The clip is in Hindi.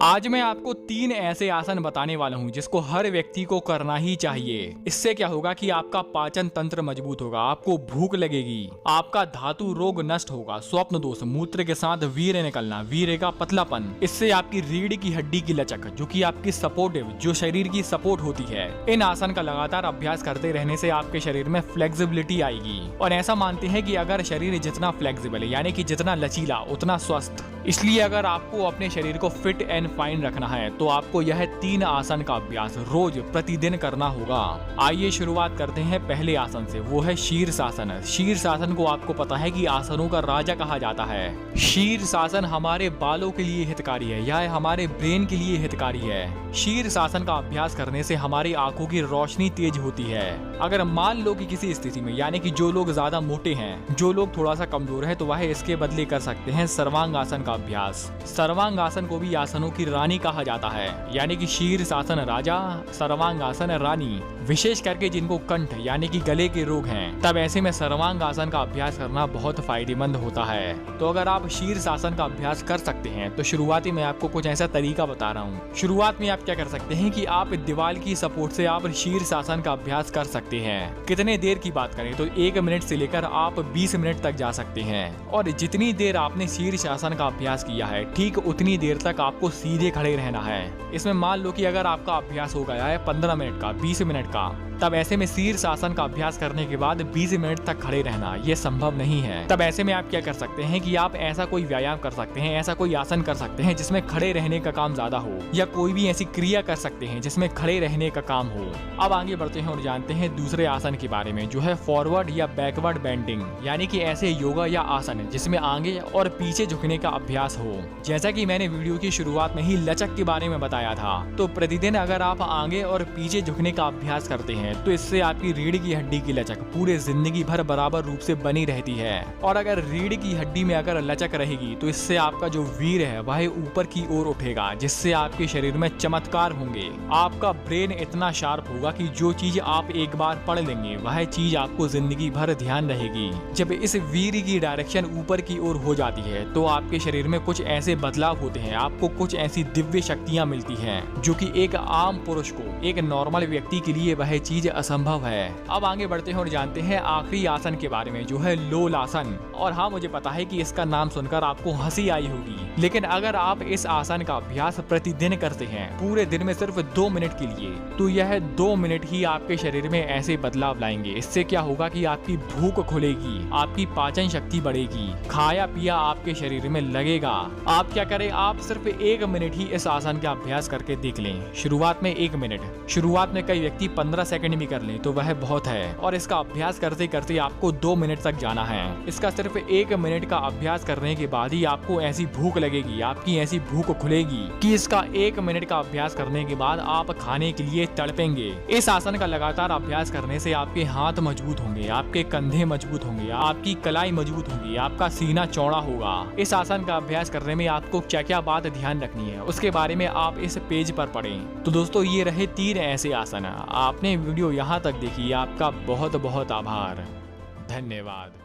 आज मैं आपको 3 ऐसे आसन बताने वाला हूँ जिसको हर व्यक्ति को करना ही चाहिए। इससे क्या होगा कि आपका पाचन तंत्र मजबूत होगा, आपको भूख लगेगी, आपका धातु रोग नष्ट होगा, स्वप्न दोष, मूत्र के साथ वीर्य निकलना, वीर्य का पतलापन, इससे आपकी रीढ़ की हड्डी की लचक, जो कि आपकी सपोर्टिव, जो शरीर की सपोर्ट होती है। इन आसन का लगातार अभ्यास करते रहने से आपके शरीर में फ्लेक्सिबिलिटी आएगी। और ऐसा मानते हैं कि अगर शरीर जितना फ्लेक्सिबल है, यानी कि जितना लचीला उतना स्वस्थ। इसलिए अगर आपको अपने शरीर को फिट एंड फाइन रखना है तो आपको यह 3 आसन का अभ्यास रोज प्रतिदिन करना होगा। आइए शुरुआत करते हैं पहले आसन से, वो है शीर्षासन। शीर्षासन को आपको पता है कि आसनों का राजा कहा जाता है। शीर्षासन हमारे बालों के लिए हितकारी है, यह हमारे ब्रेन के लिए हितकारी है। शीर्षासन का अभ्यास करने से हमारी आंखों की रोशनी तेज होती है। अगर मान लो कि किसी स्थिति में, यानी कि जो लोग ज्यादा मोटे हैं, जो लोग थोड़ा सा कमजोर है, तो वह इसके बदले कर सकते हैं सर्वांगासन का अभ्यास। सर्वांगासन को भी आसनों की रानी कहा जाता है, यानी कि शीर्षासन राजा, सर्वांगासन रानी। विशेष करके जिनको कंठ यानी कि गले के रोग हैं, तब ऐसे में सर्वांगासन का अभ्यास करना बहुत फायदेमंद होता है। तो अगर आप शीर्षासन का अभ्यास कर सकते हैं तो शुरुआती में आपको कुछ ऐसा तरीका बता रहा हूँ। शुरुआत में आप क्या कर सकते हैं कि आप दीवार की सपोर्ट से आप शीर्षासन का अभ्यास कर सकते हैं। कितने देर की बात करें तो 1 मिनट से लेकर आप 20 मिनट तक जा सकते हैं। और जितनी देर आपने शीर्षासन का अभ्यास किया है, ठीक उतनी देर तक आपको सीधे खड़े रहना है। इसमें मान लो कि अगर आपका अभ्यास हो गया है 15 मिनट का, 20 मिनट का, तब ऐसे में शीर्षासन का अभ्यास करने के बाद 20 मिनट तक खड़े रहना ये संभव नहीं है। तब ऐसे में आप क्या कर सकते हैं कि आप ऐसा कोई व्यायाम कर सकते हैं, ऐसा कोई आसन कर सकते हैं जिसमें खड़े रहने का काम ज्यादा हो, या कोई भी ऐसी क्रिया कर सकते हैं जिसमें खड़े रहने का काम हो। अब आगे बढ़ते हैं और जानते हैं दूसरे आसन के बारे में, जो है फॉरवर्ड या बैकवर्ड बेंडिंग, यानी कि ऐसे योगा या आसन जिसमें आगे और पीछे झुकने का अभ्यास हो। जैसा कि मैंने वीडियो की शुरुआत में ही लचक के बारे में बताया था, तो प्रतिदिन अगर आप आगे और पीछे झुकने का अभ्यास करते हैं तो इससे आपकी रीढ़ की हड्डी की लचक पूरे जिंदगी भर बराबर रूप से बनी रहती है। और अगर रीढ़ की हड्डी में अगर लचक रहेगी तो इससे आपका जो वीर्य है वह ऊपर की ओर उठेगा, जिससे आपके शरीर में चमत्कार होंगे। आपका ब्रेन इतना शार्प होगा कि जो चीज आप एक बार पढ़ लेंगे वह चीज आपको जिंदगी भर ध्यान रहेगी। जब इस वीर्य की डायरेक्शन ऊपर की ओर हो जाती है तो आपके शरीर में कुछ ऐसे बदलाव होते हैं, आपको कुछ ऐसी दिव्य शक्तियां मिलती हैं जो कि एक आम पुरुष को, एक नॉर्मल व्यक्ति के लिए वह चीज असंभव है। अब आगे बढ़ते हैं और जानते हैं आखिरी आसन के बारे में, जो है लोल आसन। और हाँ, मुझे पता है कि इसका नाम सुनकर आपको हंसी आई होगी, लेकिन अगर आप इस आसन का अभ्यास प्रतिदिन करते हैं, पूरे दिन में सिर्फ 2 मिनट के लिए, तो यह 2 मिनट ही आपके शरीर में ऐसे बदलाव लाएंगे। इससे क्या होगा कि आपकी भूख खुलेगी, आपकी पाचन शक्ति बढ़ेगी, खाया पिया आपके शरीर में लगेगा। आप क्या करें, आप सिर्फ 1 मिनट ही इस आसन का अभ्यास करके देख लें। शुरुआत में 1 मिनट, शुरुआत में कई व्यक्ति 15 सेकंड भी कर लें तो वह बहुत है। और इसका अभ्यास करते करते आपको 2 मिनट तक जाना है। इसका सिर्फ 1 मिनट का अभ्यास करने के बाद ही आपको ऐसी भूख लगेगी, आपकी ऐसी भूख खुलेगी कि इसका 1 मिनट का अभ्यास करने के बाद आप खाने के लिए तड़पेंगे। इस आसन का लगातार अभ्यास करने से आपके हाथ मजबूत होंगे, आपके कंधे मजबूत होंगे, आपकी कलाई मजबूत होगी, आपका सीना चौड़ा होगा। इस आसन का अभ्यास करने में आपको क्या क्या बात ध्यान रखनी है उसके बारे में आप इस पेज पर पढ़ें। तो दोस्तों, ये रहे 3 ऐसे आसन। आपने वीडियो यहाँ तक देखी, आपका बहुत बहुत आभार, धन्यवाद।